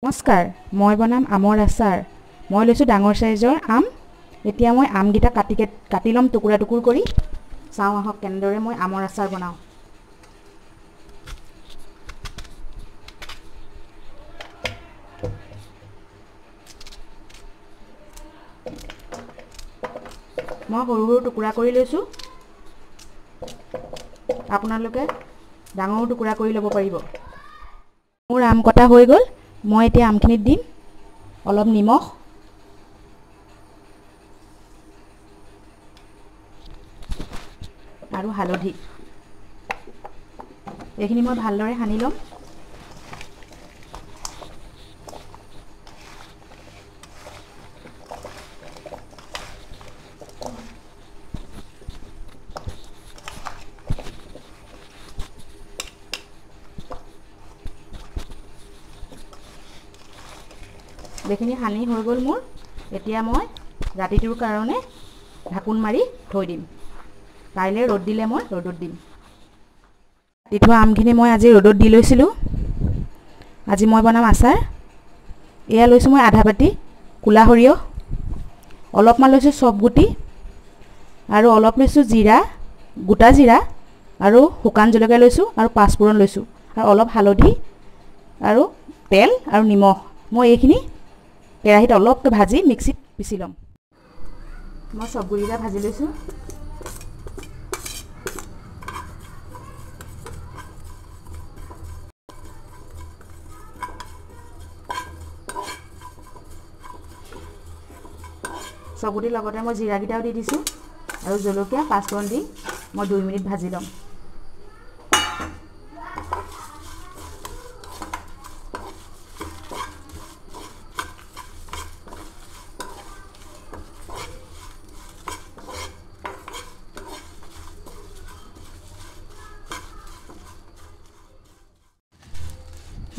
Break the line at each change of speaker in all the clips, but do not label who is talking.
নমস্কাৰ, মই বনাম আমৰ আচাৰ। মই লৈছোঁ ডাঙৰ সাইজৰ আম। এতিয়া মই আমগিটা কাটি লম টুকুৰা টুকুৰ কৰি। চাওঁ আহক কেনেদৰে মই আমৰ আচাৰ বনাওঁ। মই সৰু সৰু টুকুৰা কৰি লৈছোঁ। আপোনালোকে ডাঙৰ টুকুৰা কৰি ল'ব পাৰিব। মোৰ আম কটা হৈ গ'ল। মই এতিয়া আমখিনিত দিম অলপ নিমখ, আৰু হালধি। এইখিনি মই ভালদৰে সানি ল'ম। এইখিনি সানি হৈ গ'ল মোৰ। এতিয়া মই ৰাতিটোৰ কাৰণে ঢাকোন মাৰি থৈ দিম। কাইলৈ ৰ'দ দিলে মই ৰ'দত দিম। কাটি থোৱা আমখিনি মই আজি ৰ'দত দি লৈছিলোঁ। আজি মই বনাম আচাৰ। এয়া লৈছোঁ মই আধা বাতি ক'লা সৰিয়হ, অলপমান লৈছোঁ চব গুটি, আৰু অলপ লৈছোঁ জিৰা, গোটা জিৰা, আৰু শুকান জলকীয়া লৈছোঁ, আৰু পাঁচফোৰণ লৈছোঁ, আৰু অলপ হালধি, আৰু তেল আৰু নিমখ। মই এইখিনি কেৰাহীত অলপকৈ ভাজি মিক্সিত পিচি ল'ম। মই চব গুটিকেইটা ভাজি লৈছোঁ। চব গুটিৰ লগতে মই জিৰাকেইটাও দি দিছোঁ, আৰু জলকীয়া পাঁচফোৰণ দি মই 2 মিনিট ভাজি ল'ম।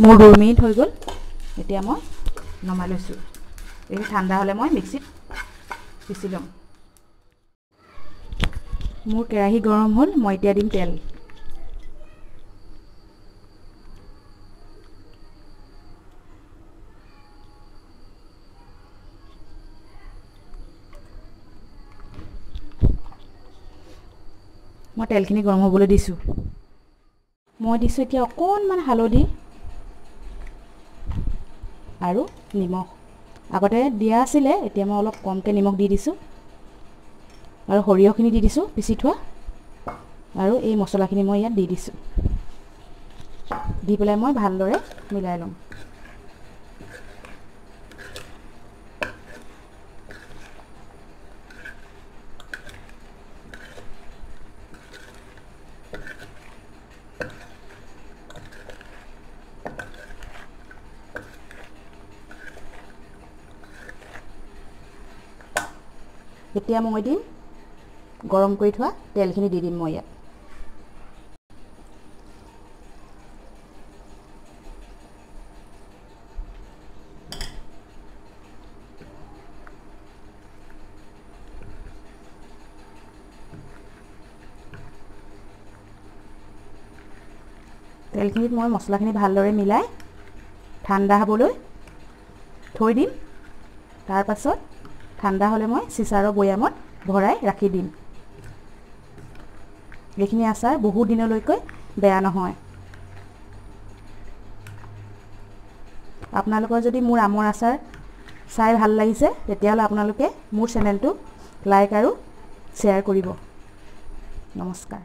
মোৰ 2 মিনিট হৈ গ'ল। এতিয়া মই নমাই লৈছোঁ। এই ঠাণ্ডা হ'লে মই মিক্সিত পিচি ল'ম। মোৰ কেৰাহী গৰম হ'ল। মই এতিয়া দিম তেল। মই তেলখিনি গৰম হ'বলৈ দিছোঁ। মই দিছোঁ এতিয়া অকণমান হালধি আৰু নিমখ। আগতে দিয়া আছিলে, এতিয়া মই অলপ কমকৈ নিমখ দি দিছোঁ। আৰু সৰিয়হখিনি দি দিছোঁ পিচি থোৱা, আৰু এই মছলাখিনি মই ইয়াত দি দিছোঁ। দি পেলাই মই ভালদৰে মিলাই ল'ম। এতিয়া মই দিম গৰম কৰি থোৱা তেলখিনি দি দিম মই ইয়াত। তেলখিনিত মই মছলাখিনি ভালদৰে মিলাই ঠাণ্ডা হ'বলৈ থৈ দিম। তাৰ পাছত ঠাণ্ডা হ'লে মই চিচাৰৰ বৈয়ামত ভৰাই ৰাখি দিম। এইখিনি আচাৰ বহুত দিনলৈকে বেয়া নহয়। আপোনালোকৰ যদি মোৰ আমৰ আচাৰ চাই ভাল লাগিছে, তেতিয়াহ'লে আপোনালোকে মোৰ চেনেলটো লাইক আৰু শ্বেয়াৰ কৰিব। নমস্কাৰ।